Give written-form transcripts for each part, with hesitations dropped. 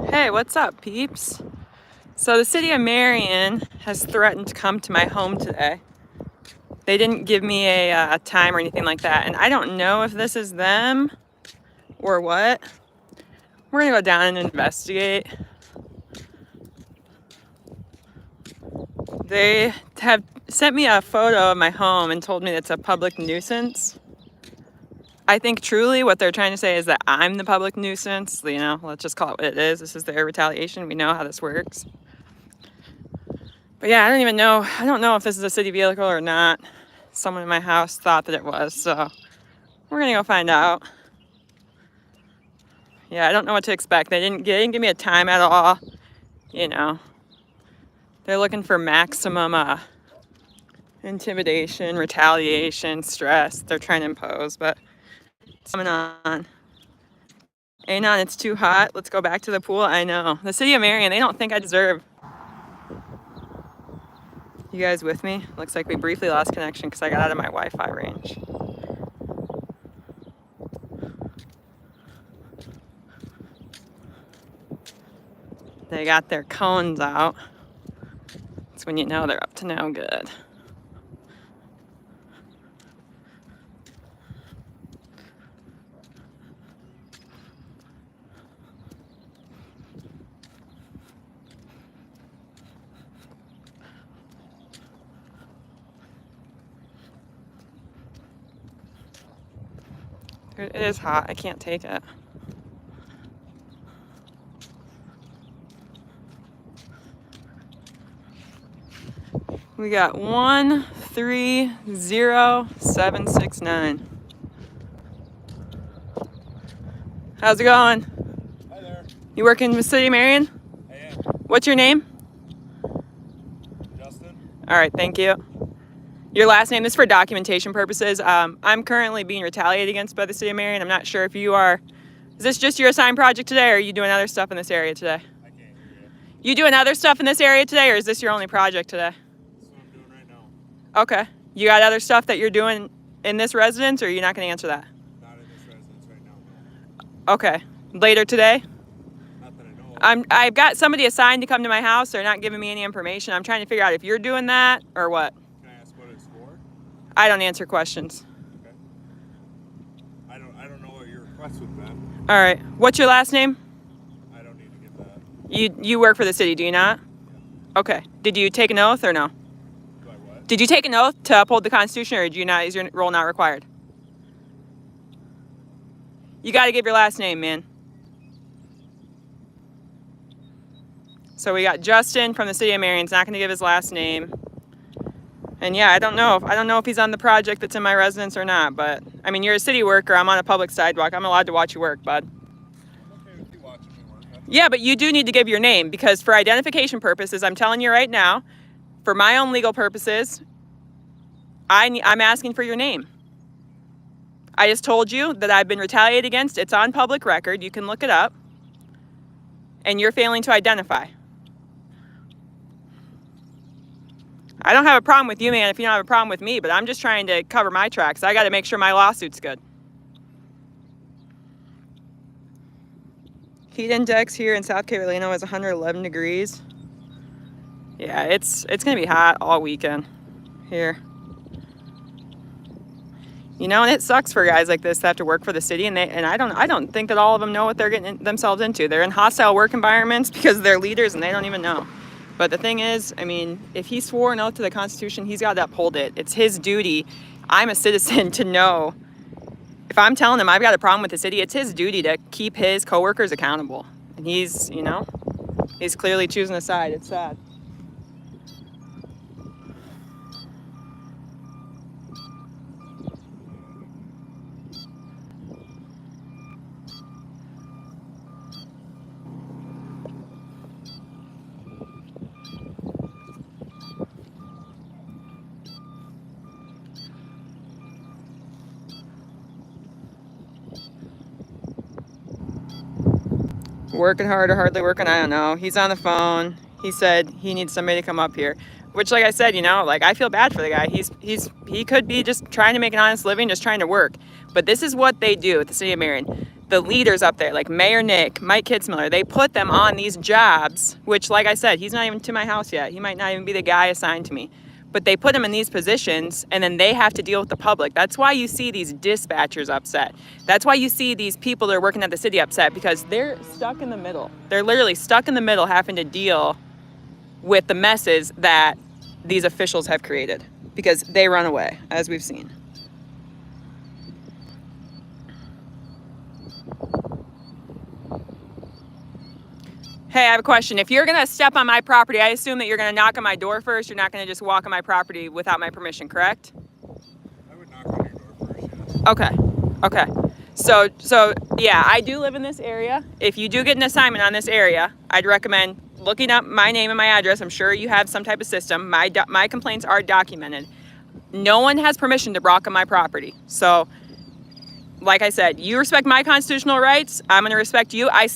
Hey, what's up, peeps? So the city of Marion has threatened to come to my home today. They didn't give me a time or anything like that, and I don't know if this is them or what. We're gonna go down and investigate. They have sent me a photo of my home and told me it's a public nuisance. I think truly what they're trying to say is that I'm the public nuisance. You know, let's just call it what it is. This is their retaliation. We know how this works. But yeah, I don't even know. I don't know if this is a city vehicle or not. Someone in my house thought that it was, so we're gonna go find out. Yeah, I don't know what to expect. They didn't give me a time at all. You know, they're looking for maximum intimidation, retaliation, stress. They're trying to impose, but it's coming on. Anon, it's too hot. Let's go back to the pool. I know. The city of Marion, they don't think I deserve. You guys with me? Looks like we briefly lost connection because I got out of my Wi-Fi range. They got their cones out. That's when you know they're up to no good. It is hot. I can't take it. We got 130769. How's it going? Hi there. You work in the city of Marion? I am. What's your name? Justin. All right, thank you. Your last name is for documentation purposes. I'm currently being retaliated against by the city of Marion. I'm not sure if you are. Is this just your assigned project today, or are you doing other stuff in this area today? I can't hear you. You doing other stuff in this area today, or is this your only project today? That's what I'm doing right now. Okay. You got other stuff that you're doing in this residence, or are you not going to answer that? Not in this residence right now. Okay. Later today? Not that I know of. I've got somebody assigned to come to my house. They're not giving me any information. I'm trying to figure out if you're doing that or what. Can I ask what it's for? I don't answer questions. Okay. I don't know what your request would be. All right. What's your last name? I don't need to give that. You work for the city, do you not? Yeah. Okay. Did you take an oath or no? Do I what? Did you take an oath to uphold the Constitution, or do you not? Is your role not required? You got to give your last name, man. So we got Justin from the city of Marion. He's not going to give his last name. And yeah, I don't know if he's on the project that's in my residence or not. But I mean, you're a city worker. I'm on a public sidewalk. I'm allowed to watch you work, bud. I'm okay with you watching me work. Yeah, but you do need to give your name, because for identification purposes, I'm telling you right now, for my own legal purposes, I'm asking for your name. I just told you that I've been retaliated against. It's on public record. You can look it up. And you're failing to identify. I don't have a problem with you, man, if you don't have a problem with me, but I'm just trying to cover my tracks. I got to make sure my lawsuit's good. Heat index here in South Carolina was 111 degrees. Yeah, it's going to be hot all weekend here. You know, and it sucks for guys like this to have to work for the city, and I don't think that all of them know what they're getting themselves into. They're in hostile work environments because they're leaders and they don't even know. But the thing is, I mean, if he swore an oath to the Constitution, he's got to uphold it. It's his duty. I'm a citizen to know. If I'm telling him I've got a problem with the city, it's his duty to keep his coworkers accountable. And he's clearly choosing a side. It's sad. Working hard or hardly working, I don't know. He's on the phone. He said he needs somebody to come up here. Which, like I said, like, I feel bad for the guy. He could be just trying to make an honest living, just trying to work. But this is what they do at the city of Marion. the leaders up there, like Mayor Nick, Mike Kitzmiller, they put them on these jobs, which, like I said, he's not even to my house yet. He might not even be the guy assigned to me. But they put them in these positions, and then they have to deal with the public. That's why you see these dispatchers upset. That's why you see these people that are working at the city upset, because they're stuck in the middle. They're literally stuck in the middle having to deal with the messes that these officials have created, because they run away, as we've seen. Hey, I have a question. If you're going to step on my property, I assume that you're going to knock on my door first. You're not going to just walk on my property without my permission, correct? I would knock on your door first, yes. Okay. Okay. So yeah, I do live in this area. If you do get an assignment on this area, I'd recommend looking up my name and my address. I'm sure you have some type of system. My complaints are documented. No one has permission to walk on my property. So, like I said, you respect my constitutional rights. I'm going to respect you. I'm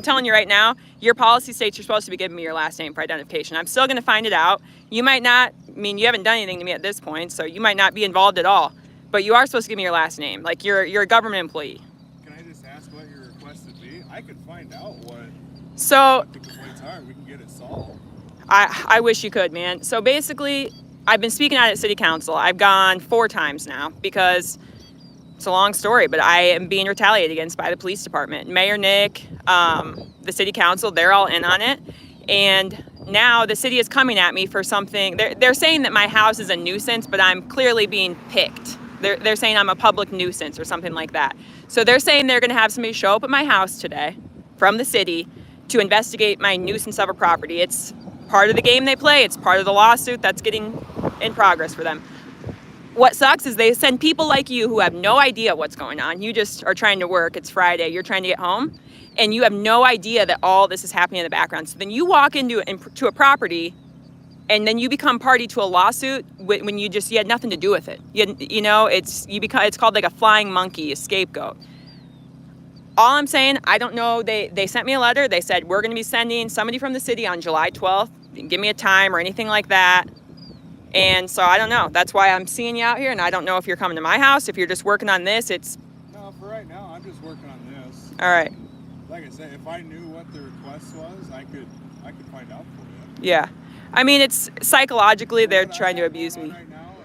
telling you right now, your policy states you're supposed to be giving me your last name for identification. I'm still going to find it out. You might not, I mean, you haven't done anything to me at this point, so you might not be involved at all. But you are supposed to give me your last name. Like, you're a government employee. Can I just ask what your request would be? I could find out what the complaints are. We can get it solved. I wish you could, man. So basically, I've been speaking out at city council. I've gone 4 times now because it's a long story, but I am being retaliated against by the police department. Mayor Nick, the city council, they're all in on it. And now the city is coming at me for something. They're saying that my house is a nuisance, but I'm clearly being picked. They're saying I'm a public nuisance or something like that. So they're saying they're going to have somebody show up at my house today from the city to investigate my nuisance of a property. It's part of the game they play. It's part of the lawsuit that's getting in progress for them. What sucks is they send people like you who have no idea what's going on. You just are trying to work. It's Friday. You're trying to get home. And you have no idea that all this is happening in the background. So then you walk into a property, and then you become party to a lawsuit when you had nothing to do with it. It's called like a flying monkey, a scapegoat. All I'm saying, I don't know. They sent me a letter. They said, we're going to be sending somebody from the city on July 12th. Give me a time or anything like that. And so I don't know. That's why I'm seeing you out here, and I don't know if you're coming to my house, if you're just working on this. No, for right now, I'm just working on this. All right. Like I said, if I knew what the request was, I could find out for you. Yeah. I mean, it's psychologically they're trying to abuse me. Right now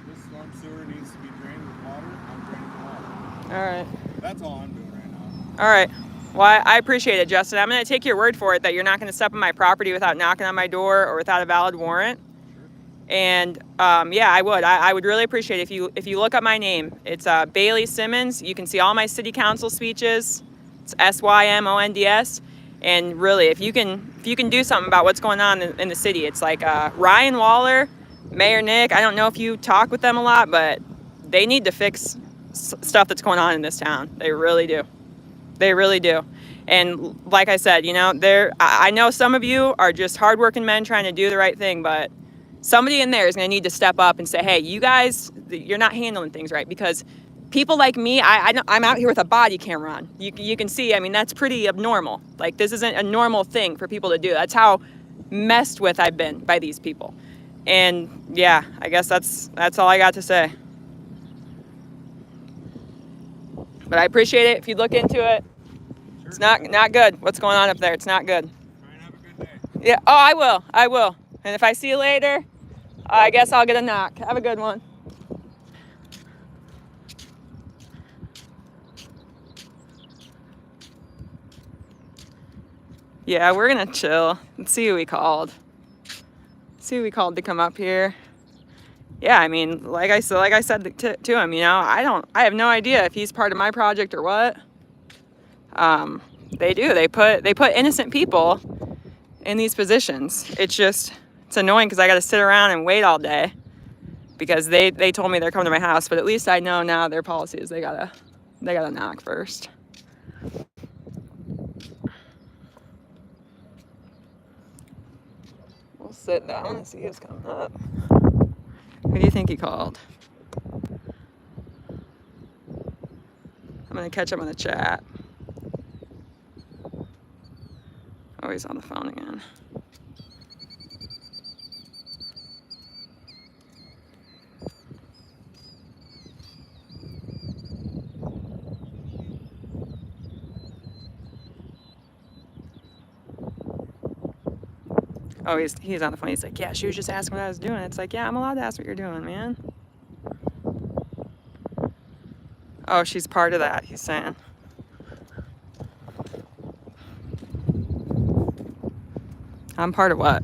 is this storm sewer needs to be drained with water. I'm draining the water. All right. That's all I'm doing right now. All right. Well, I appreciate it, Justin. I'm going to take your word for it that you're not going to step on my property without knocking on my door or without a valid warrant. And yeah, I would. I would really appreciate it if you look up my name. It's Bailey Simmons. You can see all my city council speeches. It's SYMONDS. And really, if you can do something about what's going on in the city, it's like Ryan Waller, Mayor Nick. I don't know if you talk with them a lot, but they need to fix stuff that's going on in this town. They really do. They really do. And like I said, I know some of you are just hardworking men trying to do the right thing, but somebody in there is going to need to step up and say, hey, you guys, you're not handling things right. Because people like me, I'm out here with a body camera on. You can see, I mean, that's pretty abnormal. Like, this isn't a normal thing for people to do. That's how messed with I've been by these people. And yeah, I guess that's all I got to say. But I appreciate it if you look into it. Sure. It's not good what's going on up there. It's not good. Try and have a good day. Yeah. Oh, I will. And if I see you later, I guess I'll get a knock. Have a good one. Yeah, we're gonna chill. Let's see who we called. See who we called to come up here. Yeah, I mean, like I said to him, I have no idea if he's part of my project or what. They do. They put innocent people in these positions. It's annoying because I got to sit around and wait all day because they told me they're coming to my house, but at least I know now their policy is they gotta knock first. We'll sit down and see who's coming up. Who do you think he called? I'm gonna catch him on the chat. Oh, he's on the phone again. Oh, he's on the phone. He's like, yeah, she was just asking what I was doing. It's like, yeah, I'm allowed to ask what you're doing, man. Oh, she's part of that, he's saying. I'm part of what?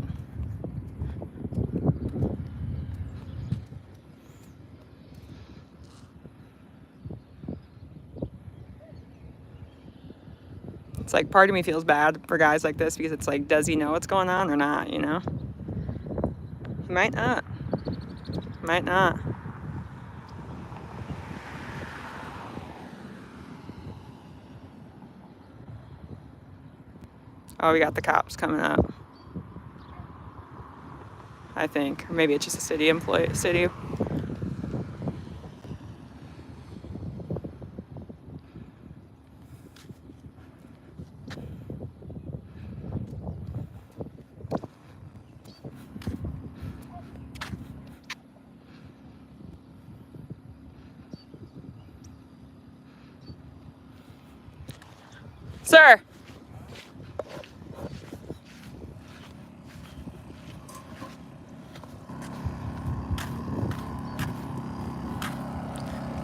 It's like part of me feels bad for guys like this because it's like, does he know what's going on or not, you know? He might not. Might not. Oh, we got the cops coming up. I think. Or maybe it's just a city employee. City. Sir.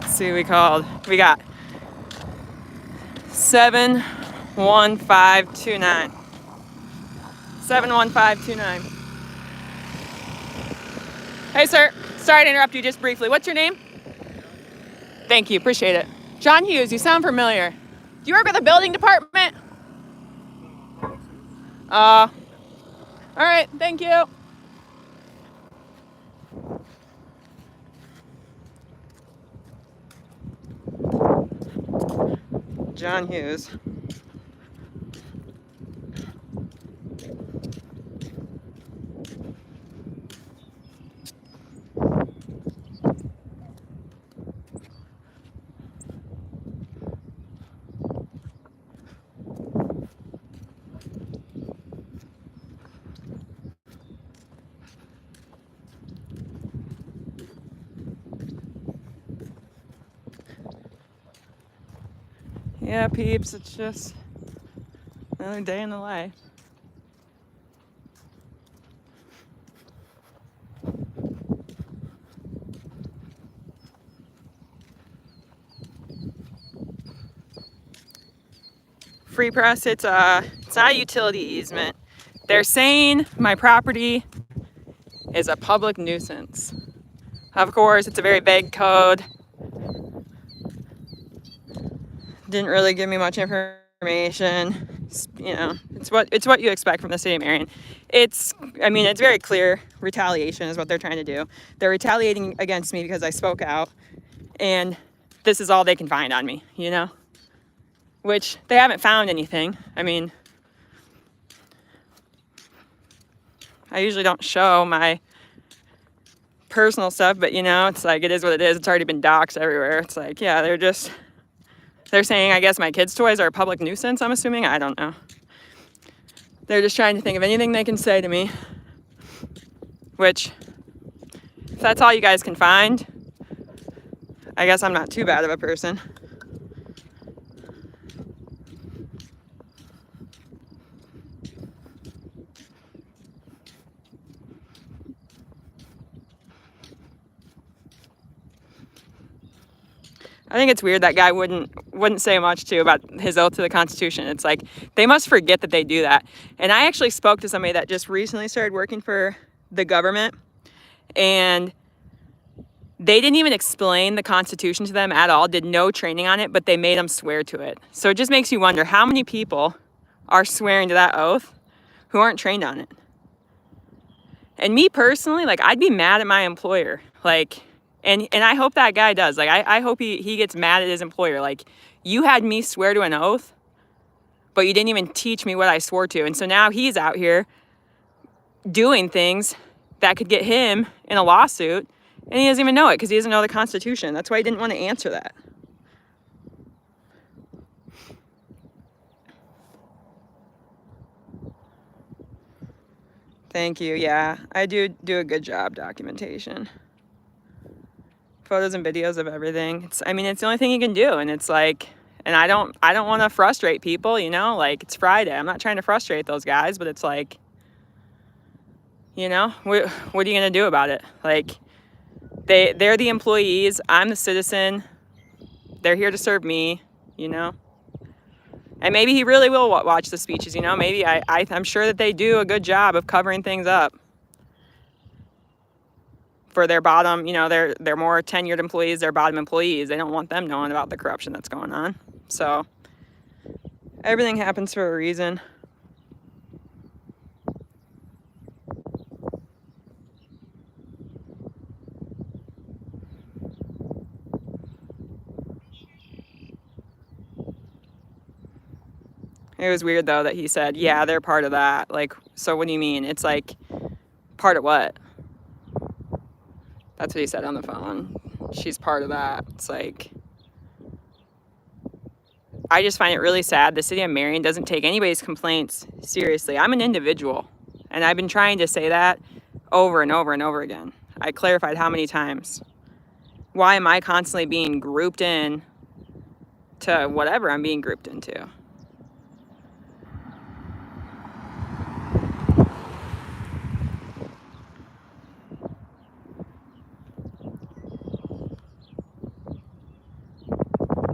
Let's see, we called. We got 71529. 71529. Hey, sir. Sorry to interrupt you just briefly. What's your name? Thank you. Appreciate it. John Hughes, you sound familiar. Do you work with the building department? All right. Thank you. John Hughes. Yeah, peeps, it's just another day in the life. Free press, it's not a utility easement. They're saying my property is a public nuisance. Of course, it's a very vague code. Didn't really give me much information. You know, it's what you expect from the city of Marion. It's very clear retaliation is what they're trying to do. They're retaliating against me because I spoke out, and this is all they can find on me, you know? Which they haven't found anything. I mean, I usually don't show my personal stuff, but you know, it's like, it is what it is. It's already been doxed everywhere. It's like, yeah, they're saying, I guess my kids' toys are a public nuisance, I'm assuming. I don't know. They're just trying to think of anything they can say to me, which, if that's all you guys can find, I guess I'm not too bad of a person. I think it's weird that guy wouldn't say much too about his oath to the Constitution. It's like they must forget that they do that. And I actually spoke to somebody that just recently started working for the government, and they didn't even explain the Constitution to them at all, did no training on it, but they made them swear to it. So it just makes you wonder how many people are swearing to that oath who aren't trained on it. And me personally, like, I'd be mad at my employer. Like, and I hope that guy does. Like, I hope he gets mad at his employer. Like, you had me swear to an oath, but you didn't even teach me what I swore to. And so now he's out here doing things that could get him in a lawsuit, and he doesn't even know it because he doesn't know the Constitution. That's why he didn't want to answer that. Thank you. Yeah, I do a good job documentation. Photos and videos of everything. It's the only thing you can do, and it's like, and I don't want to frustrate people, you know? Like, it's Friday. I'm not trying to frustrate those guys, but it's like, You know, what are you gonna do about it? Like, they're the employees. I'm the citizen. They're here to serve me. You know. And maybe he really will watch the speeches. You know, maybe I'm sure that they do a good job of covering things up for their bottom. You know, they're more tenured employees. Their bottom employees. They don't want them knowing about the corruption that's going on. So everything happens for a reason. It was weird, though, that he said, yeah, they're part of that. Like, so what do you mean? It's like, part of what? That's what he said on the phone. She's part of that. It's like, I just find it really sad. The city of Marion doesn't take anybody's complaints seriously. I'm an individual, and I've been trying to say that over and over and over again. I clarified how many times. Why am I constantly being grouped in to whatever I'm being grouped into?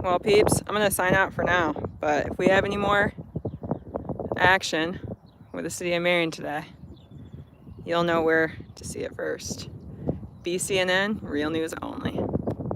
Well, peeps, I'm going to sign out for now. But if we have any more action with the city of Marion today, you'll know where to see it first. BCNN, real news only.